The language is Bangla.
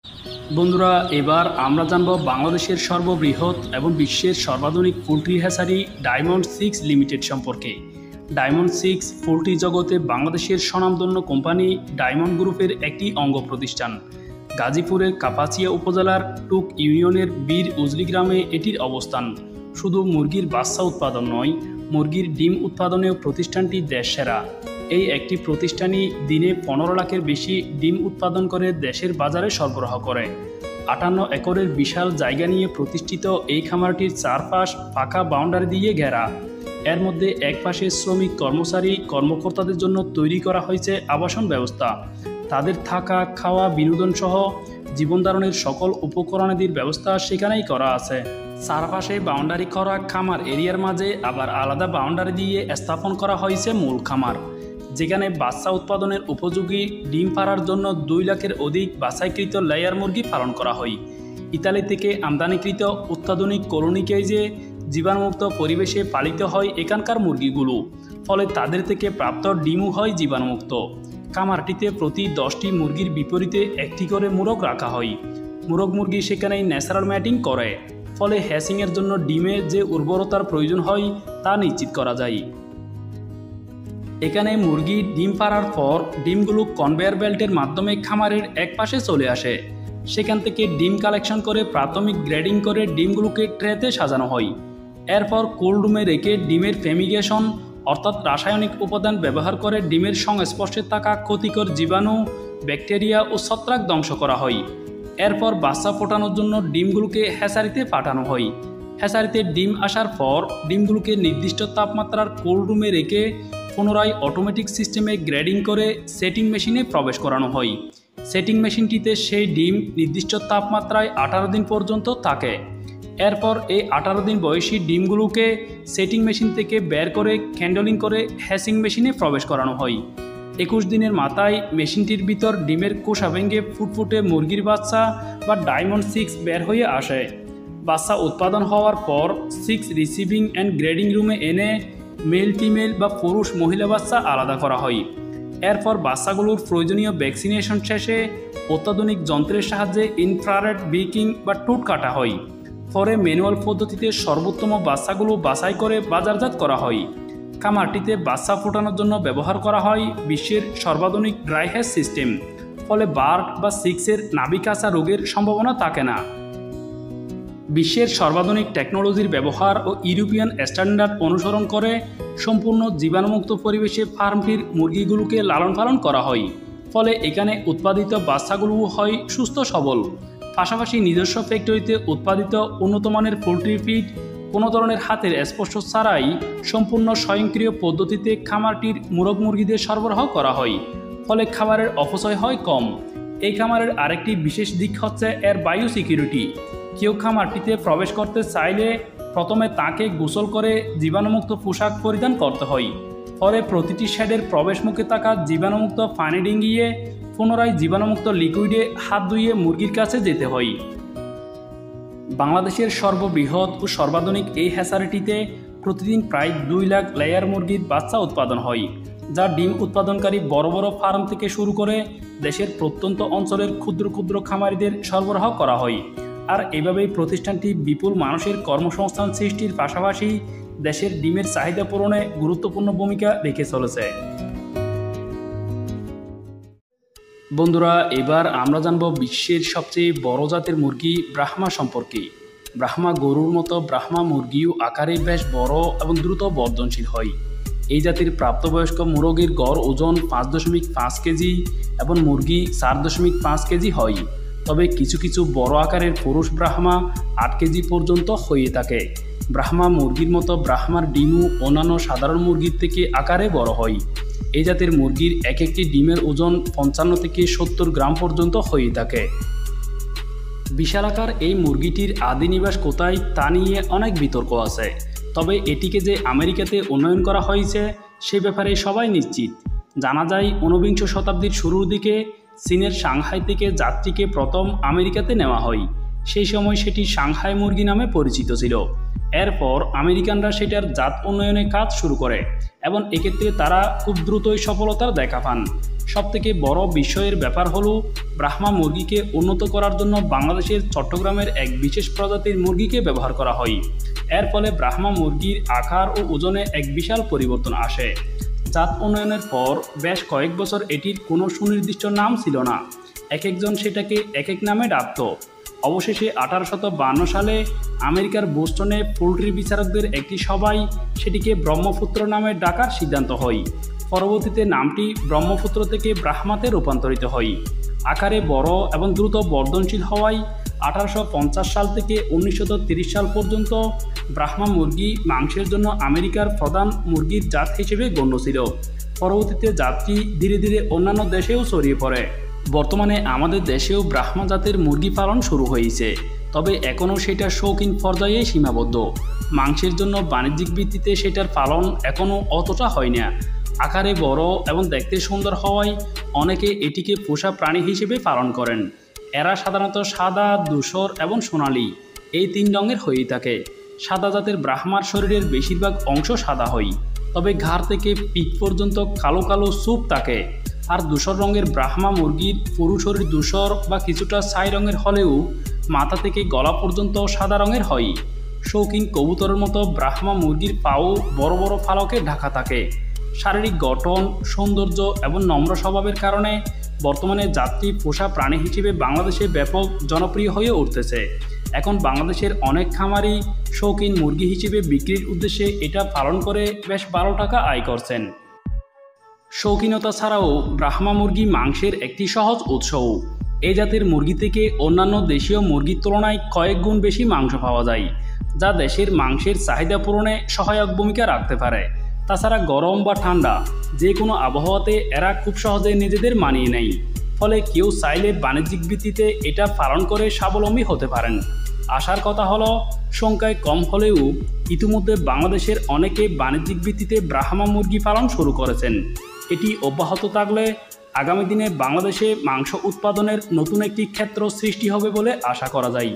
বন্ধুরা, এবার আমরা জানব বাংলাদেশের সর্ববৃহৎ এবং বিশ্বের সর্বাধুনিক পোল্ট্রি হ্যাচারি ডায়মন্ড 6 লিমিটেড সম্পর্কে। ডায়মন্ড 6 পোল্ট্রি জগতে বাংলাদেশের স্বনামধন্য কোম্পানি ডায়মন্ড গ্রুপের একটি অঙ্গ প্রতিষ্ঠান। গাজীপুরের কাপাসিয়া উপজেলার টুক ইউনিয়নের বীর উজলি গ্রামে এটির অবস্থান। শুধু মুরগির বাচ্চা উৎপাদন নয়, মুরগির ডিম উৎপাদনেও প্রতিষ্ঠানটি দেশসেরা। এই একটি প্রতিষ্ঠানই দিনে 15 লাখের বেশি ডিম উৎপাদন করে দেশের বাজারে সরবরাহ করে। 58 একরের বিশাল জায়গা নিয়ে প্রতিষ্ঠিত এই খামারটির চারপাশ পাকা বাউন্ডারি দিয়ে ঘেরা। এর মধ্যে এক পাশে শ্রমিক কর্মকর্তাদের জন্য তৈরি করা হয়েছে আবাসন ব্যবস্থা। তাদের থাকা, খাওয়া, বিনোদন সহ জীবনধারণের সকল উপকরণাদির ব্যবস্থা সেখানেই করা আছে। চারপাশে বাউন্ডারি করা খামার এরিয়ার মাঝে আবার আলাদা বাউন্ডারি দিয়ে স্থাপন করা হয়েছে মূল খামার, যেখানে বাচ্চা উৎপাদনের উপযোগী ডিম পাড়ার জন্য 2 লাখের অধিক বাছাইকৃত লেয়ার মুরগি পালন করা হয়। ইতালি থেকে আমদানিকৃত অত্যাধুনিক কলোনি কেজে জীবাণুমুক্ত পরিবেশে পালিত হয় এখানকার মুরগিগুলো, ফলে তাদের থেকে প্রাপ্ত ডিমও হয় জীবাণুমুক্ত। খামারটিতে প্রতি 10টি মুরগির বিপরীতে একটি করে মোরগ রাখা হয়। মোরগ মুরগি সেখানেই ন্যাচারাল ম্যাটিং করে, ফলে হ্যাচিংয়ের জন্য ডিমে যে উর্বরতার প্রয়োজন হয় তা নিশ্চিত করা যায়। এখানে মুরগি ডিম পাড়ার পর ডিমগুলো কনভেয়ার বেল্টের মাধ্যমে খামারের এক পাশে চলে আসে। সেখান থেকে ডিম কালেকশন করে প্রাথমিক গ্রেডিং করে ডিমগুলোকে ট্রেতে সাজানো হয়। এরপর কোল্ড রুমে রেখে ডিমের ফেমিগেশন অর্থাৎ রাসায়নিক উপাদান ব্যবহার করে ডিমের সংস্পর্শে থাকা ক্ষতিকর জীবাণু, ব্যাকটেরিয়া ও ছত্রাক ধ্বংস করা হয়। এরপর বাচ্চা ফোটানোর জন্য ডিমগুলোকে হ্যাচারিতে পাঠানো হয়। হ্যাচারিতে ডিম আসার পর ডিমগুলোকে নির্দিষ্ট তাপমাত্রার কোল্ড রুমে রেখে পুনরায় অটোমেটিক সিস্টেমে গ্রেডিং করে সেটিং মেশিনে প্রবেশ করানো হয়। সেটিং মেশিনটিতে সেই ডিম নির্দিষ্ট তাপমাত্রায় 18 দিন পর্যন্ত থাকে। এরপর এই 18 দিন বয়সী ডিমগুলোকে সেটিং মেশিন থেকে বের করে ক্যান্ডলিং করে হ্যাচিং মেশিনে প্রবেশ করানো হয়। 21 দিনের মাথায় মেশিনটির ভিতর ডিমের কোষা ভেঙে ফুটফুটে মুরগির বাচ্চা বা ডায়মন্ড 6 বের হয়ে আসে। বাচ্চা উৎপাদন হওয়ার পর 6 রিসিভিং অ্যান্ড গ্রেডিং রুমে এনে মেল, ফিমেল বা পুরুষ মহিলা বাচ্চা আলাদা করা হয়। এরপর বাচ্চাগুলোর প্রয়োজনীয় ভ্যাকসিনেশন শেষে অত্যাধুনিক যন্ত্রের সাহায্যে ইনফ্রারেড বিকিং বা টুট কাটা হয়। পরে ম্যানুয়াল পদ্ধতিতে সর্বোত্তম বাচ্চাগুলো বাছাই করে বাজারজাত করা হয়। খামারটিতে বাচ্চা ফোটানোর জন্য ব্যবহার করা হয় বিশ্বের সর্বাধুনিক ড্রাই হ্যাচ সিস্টেম, ফলে বার্ড বা 6-এর নাভিকাঁচা রোগের সম্ভাবনা থাকে না। বিশ্বের সর্বাধুনিক টেকনোলজির ব্যবহার ও ইউরোপিয়ান স্ট্যান্ডার্ড অনুসরণ করে সম্পূর্ণ জীবাণুমুক্ত পরিবেশে ফার্মটির মুরগিগুলোকে লালন পালন করা হয়, ফলে এখানে উৎপাদিত বাচ্চাগুলো হয় সুস্থ সবল। পাশাপাশি নিজস্ব ফ্যাক্টরিতে উৎপাদিত উন্নতমানের পোলট্রি ফিড কোনো ধরনের হাতের স্পর্শ ছাড়াই সম্পূর্ণ স্বয়ংক্রিয় পদ্ধতিতে খামারটির মোরগ মুরগিদের সরবরাহ করা হয়, ফলে খাবারের অপচয় হয় কম। এই খামারের আরেকটি বিশেষ দিক হচ্ছে এর বায়ু সিকিউরিটি। কেউ খামারটিতে প্রবেশ করতে চাইলে প্রথমে তাকে গোসল করে জীবাণুমুক্ত পোশাক পরিধান করতে হয়। ফলে প্রতিটি শেডের প্রবেশ মুখে থাকা জীবাণুমুক্ত পানি ডিঙ্গিয়ে পুনরায় জীবাণুমুক্ত লিকুইডে হাত ধুয়ে মুরগির কাছে যেতে হয়। বাংলাদেশের সর্ববৃহৎ ও সর্বাধুনিক এই হ্যাচারিটিতে প্রতিদিন প্রায় 2 লাখ লেয়ার মুরগির বাচ্চা উৎপাদন হয়, যা ডিম উৎপাদনকারী বড় বড় ফার্ম থেকে শুরু করে দেশের প্রত্যন্ত অঞ্চলের ক্ষুদ্র ক্ষুদ্র খামারিদের সরবরাহ করা হয়। আর এভাবেই প্রতিষ্ঠানটি বিপুল মানুষের কর্মসংস্থান সৃষ্টির পাশাপাশি দেশের ডিমের চাহিদা পূরণে গুরুত্বপূর্ণ ভূমিকা রেখে চলেছে। বন্ধুরা, এবার আমরা জানব বিশ্বের সবচেয়ে বড় জাতের মুরগি ব্রাহ্মা সম্পর্কে। ব্রাহ্মা গরুর মতো ব্রাহ্মা মুরগিও আকারে বেশ বড় এবং দ্রুত বর্ধনশীল হয়। এই জাতির প্রাপ্তবয়স্ক মুরগির গড় ওজন 5.5 কেজি এবং মুরগি 4.5 কেজি হয়। তবে কিছু কিছু বড় আকারের পুরুষ ব্রাহ্মা 8 কেজি পর্যন্ত হয়ে থাকে। ব্রাহ্মা মুরগির মতো ব্রাহ্মার ডিমও অন্যান্য সাধারণ মুরগির থেকে আকারে বড় হয়। এই জাতের মুরগির এক একটি ডিমের ওজন 55 থেকে 70 গ্রাম পর্যন্ত হয়ে থাকে। বিশালাকার এই মুরগিটির আদি নিবাস কোথায় তা নিয়ে অনেক বিতর্ক আছে। তবে এটিকে যে আমেরিকাতে উন্নয়ন করা হয়েছে সে ব্যাপারে সবাই নিশ্চিত। জানা যায় 19বিংশ শতাব্দীর শুরুর দিকে চীনের সাংহাই থেকে জাতটিকে প্রথম আমেরিকাতে নেওয়া হয়। সেই সময় সেটি সাংহাই মুরগি নামে পরিচিত ছিল। এরপর আমেরিকানরা সেটার জাত উন্নয়নের কাজ শুরু করে এবং এক্ষেত্রে তারা খুব দ্রুতই সফলতার দেখা পান। সবথেকে বড় বিষয়ের ব্যাপার হলো ব্রাহ্মা মুরগিকে উন্নত করার জন্য বাংলাদেশের চট্টগ্রামের এক বিশেষ প্রজাতির মুরগিকে ব্যবহার করা হয়। এর ফলে ব্রাহ্মা মুরগির আকার ও ওজনে এক বিশাল পরিবর্তন আসে। জাত উন্নয়নের পর বেশ কয়েক বছর এটির কোনো সুনির্দিষ্ট নাম ছিল না, এক একজন সেটাকে এক এক নামে ডাকত। অবশেষে 1852 সালে আমেরিকার বোস্টনে পোল্ট্রি বিচারকদের একটি সভায় সেটিকে ব্রহ্মপুত্র নামে ডাকার সিদ্ধান্ত হয়। পরবর্তীতে নামটি ব্রহ্মপুত্র থেকে ব্রাহ্মাতে রূপান্তরিত হয়। আকারে বড় এবং দ্রুত বর্ধনশীল হওয়ায় 1850 সাল থেকে 1930 সাল পর্যন্ত ব্রাহ্মা মুরগি মাংসের জন্য আমেরিকার প্রধান মুরগির জাত হিসেবে গণ্য ছিল। পরবর্তীতে জাতটি ধীরে ধীরে অন্যান্য দেশেও ছড়িয়ে পড়ে। বর্তমানে আমাদের দেশেও ব্রাহ্মা জাতের মুরগি পালন শুরু হয়েছে, তবে এখনও সেটা শৌখিন পর্যায়ে সীমাবদ্ধ। মাংসের জন্য বাণিজ্যিক ভিত্তিতে সেটার পালন এখনও অতটা হয় না। আকারে বড় এবং দেখতে সুন্দর হওয়ায় অনেকে এটিকে পোষা প্রাণী হিসেবে পালন করেন। এরা সাধারণত সাদা, ধূসর এবং সোনালী এই 3 রঙের হয়ে থাকে। সাদা জাতের ব্রাহ্মার শরীরের বেশিরভাগ অংশ সাদা হয়, তবে ঘাড় থেকে পিঠ পর্যন্ত কালো কালো ছোপ থাকে। আর ধূসর রঙের ব্রাহ্মা মুরগির পুরো শরীর ধূসর বা কিছুটা ছাই রঙের হলেও মাথা থেকে গলা পর্যন্ত সাদা রঙের হয়। শৌখিন কবুতরের মতো ব্রাহ্মা মুরগির পাও বড় বড় ফালকে ঢাকা থাকে। শারীরিক গঠন, সৌন্দর্য এবং নম্র স্বভাবের কারণে বর্তমানে জাতটি পোষা প্রাণী হিসেবে বাংলাদেশে ব্যাপক জনপ্রিয় হয়ে উঠতেছে। এখন বাংলাদেশের অনেক খামারি শৌখিন মুরগি হিসেবে বিক্রির উদ্দেশ্যে এটা পালন করে বেশ ভালো টাকা আয় করছেন। শৌখিনতা ছাড়াও ব্রাহ্মা মুরগি মাংসের একটি সহজ উৎসও। এই জাতের মুরগি থেকে অন্যান্য দেশীয় মুরগির তুলনায় কয়েক গুণ বেশি মাংস পাওয়া যায়, যা দেশের মাংসের চাহিদা পূরণে সহায়ক ভূমিকা রাখতে পারে। তাছাড়া গরম বা ঠান্ডা যে কোনো আবহাওয়াতে এরা খুব সহজে নিজেদের মানিয়ে নেয়, ফলে কেউ চাইলে বাণিজ্যিক ভিত্তিতে এটা পালন করে স্বাবলম্বী হতে পারেন। আসার কথা হলো, সংখ্যায় কম হলেও ইতিমধ্যে বাংলাদেশের অনেকে বাণিজ্যিক ভিত্তিতে ব্রাহ্মা মুরগি পালন শুরু করেছেন। এটি অব্যাহত থাকলে আগামী দিনে বাংলাদেশে মাংস উৎপাদনের নতুন একটি ক্ষেত্র সৃষ্টি হবে বলে আশা করা যায়।